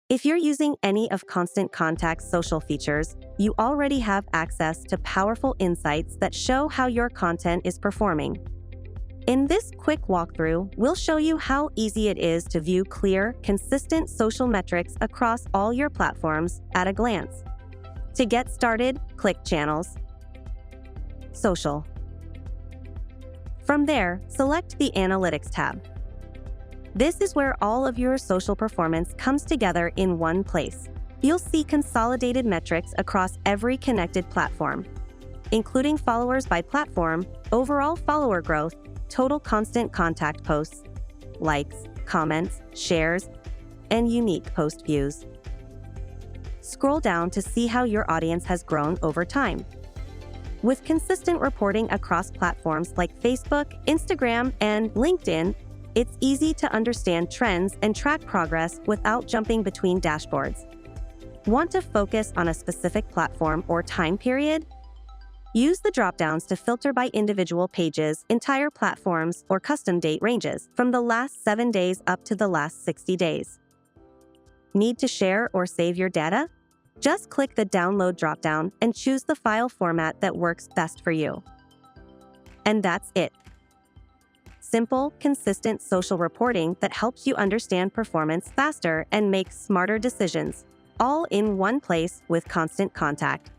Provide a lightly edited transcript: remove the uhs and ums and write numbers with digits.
If you're using any of Constant Contact's social features, you already have access to powerful insights that show how your content is performing. In this quick walkthrough, we'll show you how easy it is to view clear, consistent social metrics across all your platforms at a glance. To get started, click Channels, Social. From there, select the Analytics tab. This is where all of your social performance comes together in one place. You'll see consolidated metrics across every connected platform, including followers by platform, overall follower growth, total Constant Contact posts, likes, comments, shares, and unique post views. Scroll down to see how your audience has grown over time. With consistent reporting across platforms like Facebook, Instagram, and LinkedIn, it's easy to understand trends and track progress without jumping between dashboards. Want to focus on a specific platform or time period? Use the dropdowns to filter by individual pages, entire platforms, or custom date ranges, from the last 7 days up to the last 60 days. Need to share or save your data? Just click the Download dropdown and choose the file format that works best for you. And that's it. Simple, consistent social reporting that helps you understand performance faster and make smarter decisions, all in one place with Constant Contact.